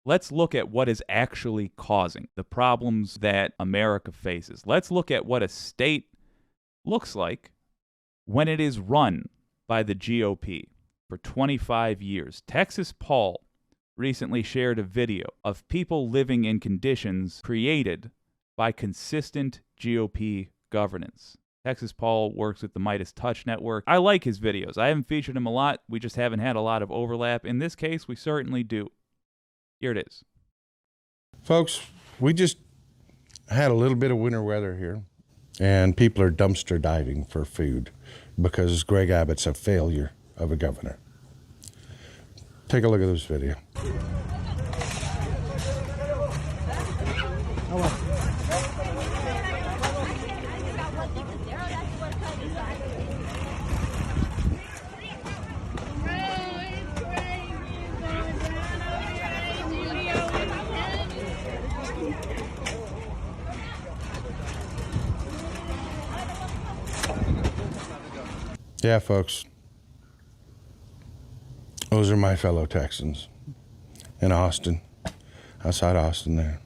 Let's look at what is actually causing the problems that America faces. Let's look at what a state looks like when it is run by the GOP for 25 years. Texas Paul recently shared a video of people living in conditions created by consistent GOP governance. Texas Paul works with the Meidas Touch network. I like his videos. I haven't featured him a lot. We just haven't had a lot of overlap. In this case, we certainly do. Here it is. Folks, we just had a little bit of winter weather here, and people are dumpster diving for food because Greg Abbott's a failure of a governor. Take a look at this video. Yeah, folks, those are my fellow Texans in Austin, outside Austin there.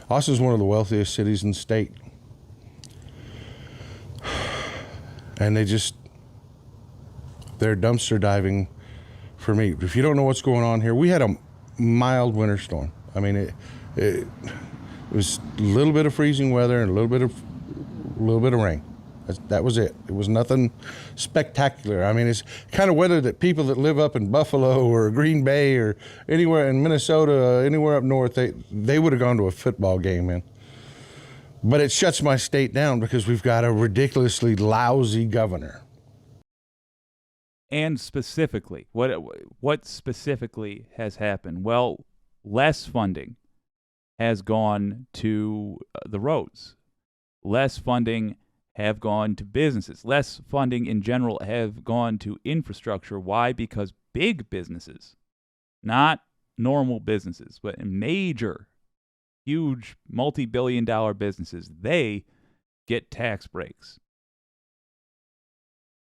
Austin's one of the wealthiest cities in the state. And they're dumpster diving for meat. If you don't know what's going on here, we had a mild winter storm. I mean, it was a little bit of freezing weather and a little bit of rain. That was it. It was nothing spectacular. I mean, it's kind of weather that people that live up in Buffalo or Green Bay or anywhere in Minnesota, anywhere up north, they would have gone to a football game in. But it shuts my state down because we've got a ridiculously lousy governor. And specifically, what specifically has happened? Well, less funding has gone to the roads. Less funding have gone to businesses. Less funding in general have gone to infrastructure. Why? Because big businesses, not normal businesses, but major, huge, multi-billion-dollar businesses, they get tax breaks.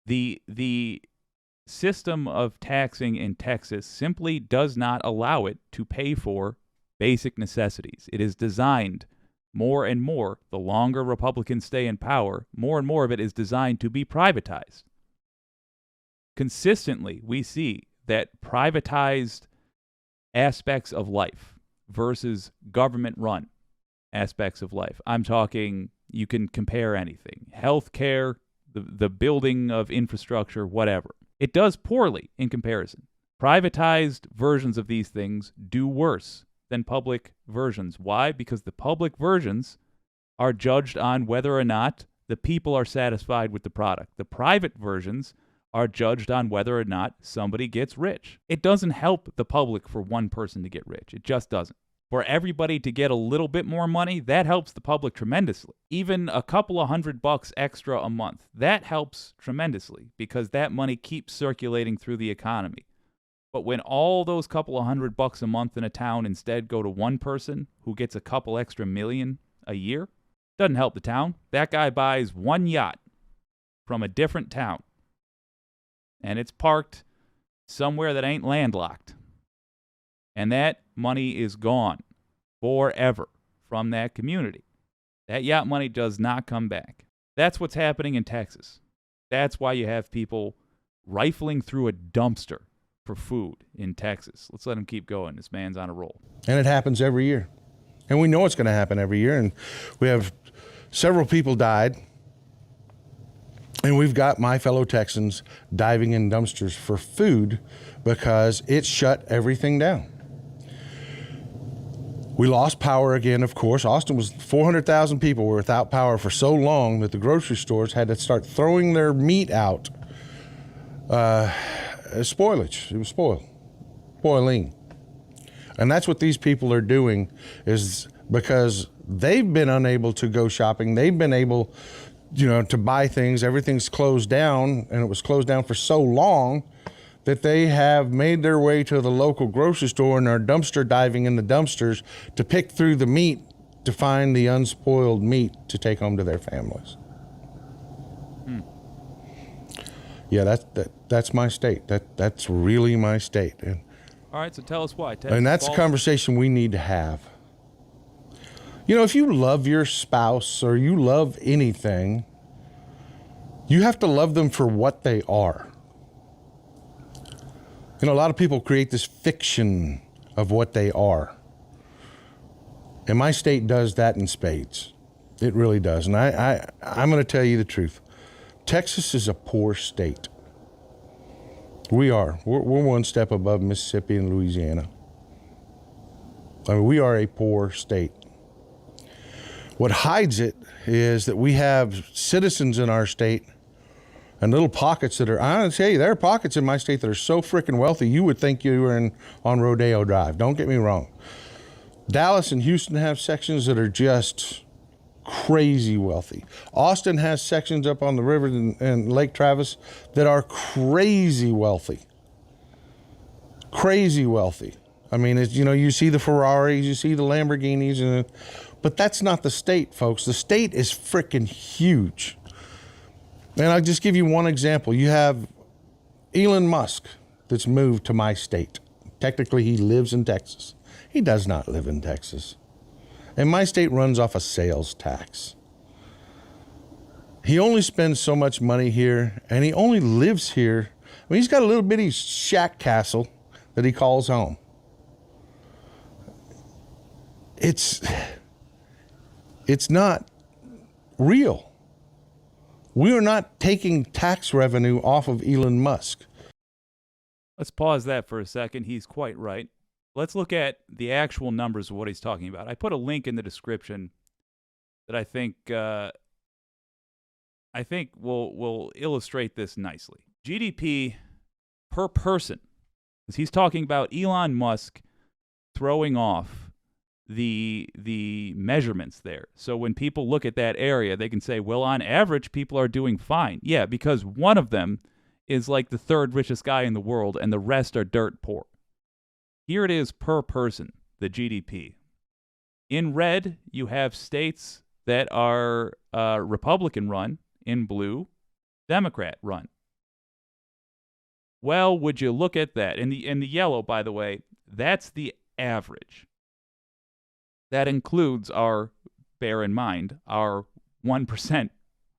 The system of taxing in Texas simply does not allow it to pay for basic necessities. It is designed more and more, the longer Republicans stay in power, more and more of it is designed to be privatized. Consistently, we see that privatized aspects of life versus government-run aspects of life. I'm talking, you can compare anything. Healthcare, the building of infrastructure, whatever. It does poorly in comparison. Privatized versions of these things do worse than public versions. Why? Because the public versions are judged on whether or not the people are satisfied with the product. The private versions are judged on whether or not somebody gets rich. It doesn't help the public for one person to get rich. It just doesn't. For everybody to get a little bit more money, that helps the public tremendously. Even a couple of $100 extra a month, that helps tremendously because that money keeps circulating through the economy. But when all those couple of $100 a month in a town instead go to one person who gets a couple extra million a year, doesn't help the town. That guy buys one yacht from a different town, and it's parked somewhere that ain't landlocked. And that money is gone forever from that community. That yacht money does not come back. That's what's happening in Texas. That's why you have people rifling through a dumpster for food in Texas. Let's let him keep going. This man's on a roll. And it happens every year. And we know it's going to happen every year. And we have several people died. And we've got my fellow Texans diving in dumpsters for food because it shut everything down. We lost power again, of course. Austin was 400,000 people were without power for so long that the grocery stores had to start throwing their meat out. Spoilage. It was spoiling. And that's what these people are doing, is because they've been unable to go shopping. They've been able, to buy things. Everything's closed down, and it was closed down for so long that they have made their way to the local grocery store and are dumpster diving in the dumpsters to pick through the meat to find the unspoiled meat to take home to their families. Yeah, that's my state. That's really my state. And All right, so tell us why. And that's a conversation we need to have. You know, if you love your spouse or you love anything, you have to love them for what they are. You know, a lot of people create this fiction of what they are. And my state does that in spades. It really does. And I'm going to tell you the truth. Texas is a poor state. We are. We're one step above Mississippi and Louisiana. I mean, we are a poor state. What hides it is that we have citizens in our state and little pockets that are, I'm going to tell you, there are pockets in my state that are so freaking wealthy, you would think you were on Rodeo Drive. Don't get me wrong. Dallas and Houston have sections that are just crazy wealthy. Austin has sections up on the river and Lake Travis that are crazy wealthy. Crazy wealthy. I mean, it's, you know, you see the Ferraris, you see the Lamborghinis, but that's not the state, folks. The state is freaking huge. And I'll just give you one example. You have Elon Musk that's moved to my state. Technically, he lives in Texas. He does not live in Texas. And my state runs off a sales tax. He only spends so much money here, and he only lives here. I mean, he's got a little bitty shack castle that he calls home. It's not real. We are not taking tax revenue off of Elon Musk. Let's pause that for a second. He's quite right. Let's look at the actual numbers of what he's talking about. I put a link in the description that I think will illustrate this nicely. GDP per person, because he's talking about Elon Musk throwing off the measurements there. So when people look at that area, they can say, well, on average, people are doing fine. Yeah, because one of them is like the third richest guy in the world, and the rest are dirt poor. Here it is per person, the GDP. In red, you have states that are Republican-run. In blue, Democrat-run. Well, would you look at that? In the yellow, by the way, that's the average. That includes bear in mind, our 1%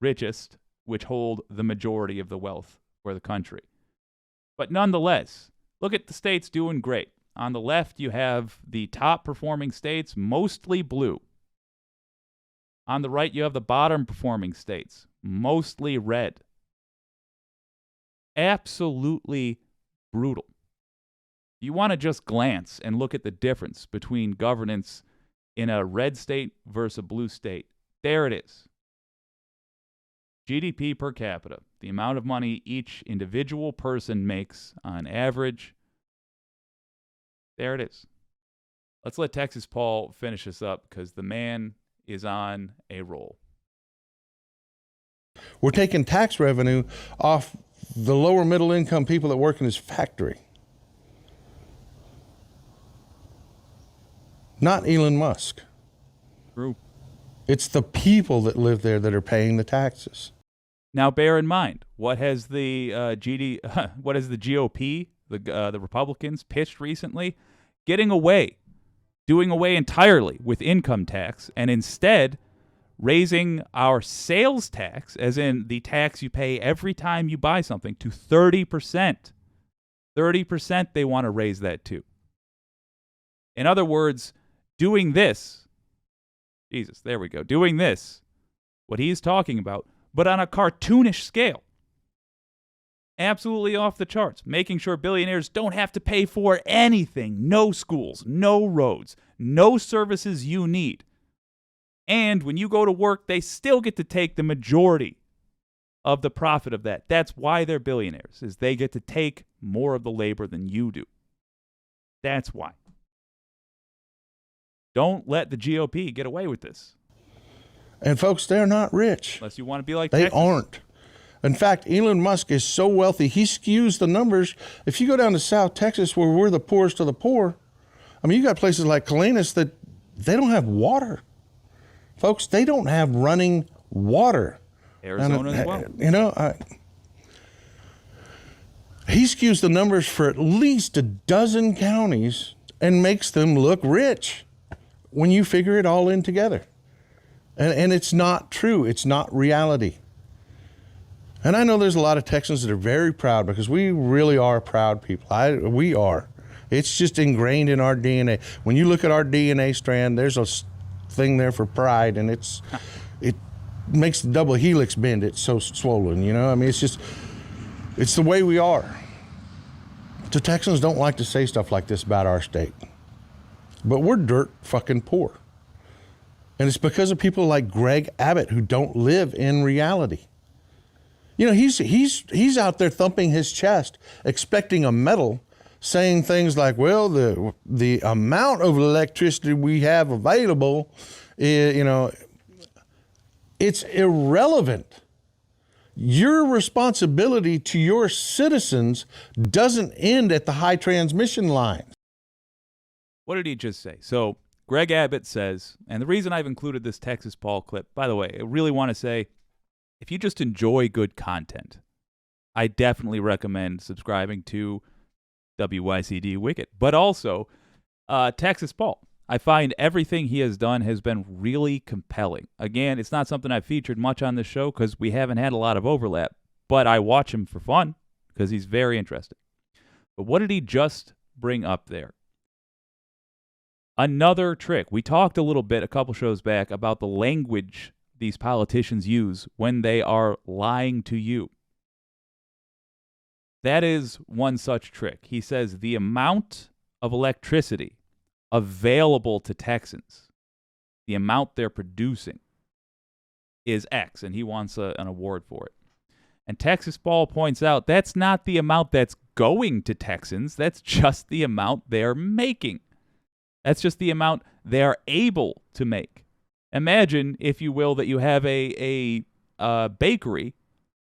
richest, which hold the majority of the wealth for the country. But nonetheless, look at the states doing great. On the left, you have the top performing states, mostly blue. On the right, you have the bottom performing states, mostly red. Absolutely brutal. You want to just glance and look at the difference between governance in a red state versus a blue state. There it is. GDP per capita, the amount of money each individual person makes on average. There it is. Let's let Texas Paul finish this up because the man is on a roll. We're taking tax revenue off the lower middle income people that work in his factory. Not Elon Musk. True. It's the people that live there that are paying the taxes. Now, bear in mind, what has the GOP, the Republicans, pitched recently? Doing away entirely with income tax, and instead raising our sales tax, as in the tax you pay every time you buy something, to 30%. 30% they want to raise that to. In other words, doing this, what he's talking about, but on a cartoonish scale. Absolutely off the charts, making sure billionaires don't have to pay for anything. No schools, no roads, no services you need. And when you go to work, they still get to take the majority of the profit of that. That's why they're billionaires, is they get to take more of the labor than you do. That's why. Don't let the GOP get away with this. And folks, they're not rich. Unless you want to be like They Texas. aren't. In fact, Elon Musk is so wealthy, he skews the numbers. If you go down to South Texas, where we're the poorest of the poor, I mean, you got places like Colinas that they don't have water. Folks, they don't have running water. Arizona as well. You know, he skews the numbers for at least a dozen counties and makes them look rich when you figure it all in together. And it's not true. It's not reality. And I know there's a lot of Texans that are very proud, because we really are proud people. We are. It's just ingrained in our DNA. When you look at our DNA strand, there's a thing there for pride, and it makes the double helix bend. It's so swollen, you know? I mean, it's the way we are. The Texans don't like to say stuff like this about our state, but we're dirt fucking poor. And it's because of people like Greg Abbott who don't live in reality. You know, he's out there thumping his chest, expecting a medal, saying things like, well, the amount of electricity we have available, you know, it's irrelevant. Your responsibility to your citizens doesn't end at the high transmission lines. What did he just say? So Greg Abbott says, and the reason I've included this Texas Paul clip, by the way, I really want to say, if you just enjoy good content, I definitely recommend subscribing to WYCD Wicked, but also Texas Paul. I find everything he has done has been really compelling. Again, it's not something I've featured much on this show because we haven't had a lot of overlap, but I watch him for fun because he's very interesting. But what did he just bring up there? Another trick. We talked a little bit a couple shows back about the language these politicians use when they are lying to you. That is one such trick. He says the amount of electricity available to Texans, the amount they're producing, is X, and he wants an award for it. And Texas Paul points out that's not the amount that's going to Texans. That's just the amount they're making. That's just the amount they're able to make. Imagine, if you will, that you have a bakery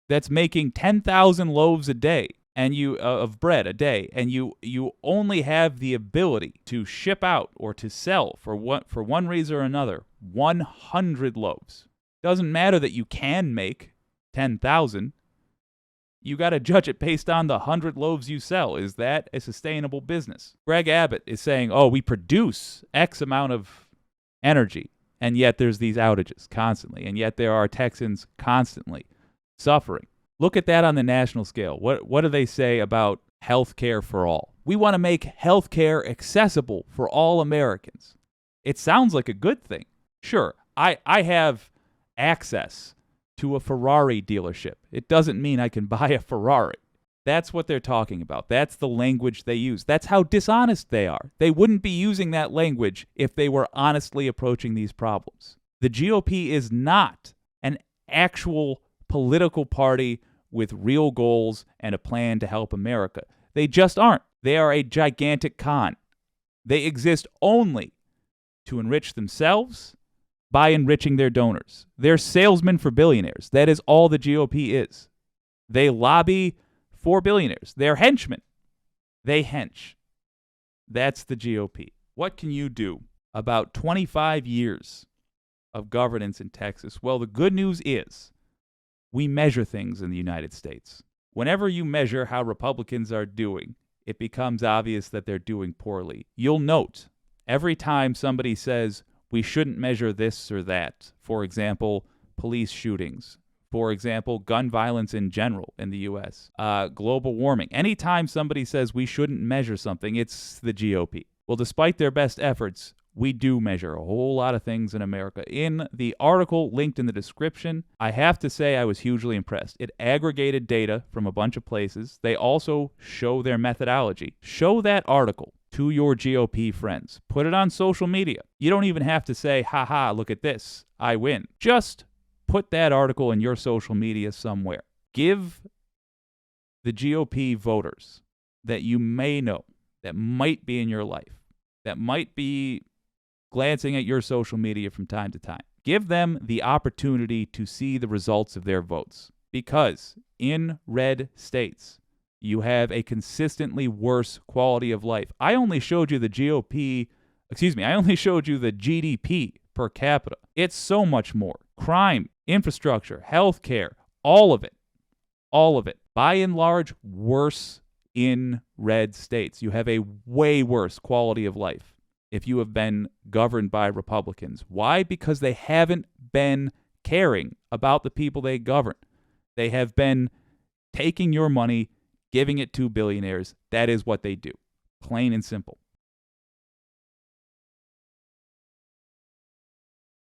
that's making 10,000 loaves a day and of bread a day, and you only have the ability to ship out or to sell for one reason or another 100 loaves. Doesn't matter that you can make 10,000. You got to judge it based on the 100 loaves you sell. Is that a sustainable business? Greg Abbott is saying, oh, we produce X amount of energy, and yet there's these outages constantly, and yet there are Texans constantly suffering. Look at that on the national scale. What do they say about health care for all? We want to make health care accessible for all Americans. It sounds like a good thing. Sure, I have access to a Ferrari dealership. It doesn't mean I can buy a Ferrari. That's what they're talking about. That's the language they use. That's how dishonest they are. They wouldn't be using that language if they were honestly approaching these problems. The GOP is not an actual political party with real goals and a plan to help America. They just aren't. They are a gigantic con. They exist only to enrich themselves by enriching their donors. They're salesmen for billionaires. That is all the GOP is. They lobby for billionaires. They're henchmen. They hench. That's the GOP. What can you do about 25 years of governance in Texas? Well, the good news is we measure things in the United States. Whenever you measure how Republicans are doing, it becomes obvious that they're doing poorly. You'll note every time somebody says we shouldn't measure this or that, for example, police shootings, for example, gun violence in general in the U.S., global warming. Anytime somebody says we shouldn't measure something, it's the GOP. Well, despite their best efforts, we do measure a whole lot of things in America. In the article linked in the description, I have to say I was hugely impressed. It aggregated data from a bunch of places. They also show their methodology. Show that article to your GOP friends. Put it on social media. You don't even have to say, haha, look at this, I win. Just put that article in your social media somewhere. Give the GOP voters that you may know, that might be in your life, that might be glancing at your social media from time to time. Give them the opportunity to see the results of their votes. Because in red states, you have a consistently worse quality of life. I only showed you the GDP per capita. It's so much more. Crime, infrastructure, healthcare, all of it. By and large, worse in red states. You have a way worse quality of life if you have been governed by Republicans. Why? Because they haven't been caring about the people they govern. They have been taking your money, giving it to billionaires. That is what they do. Plain and simple.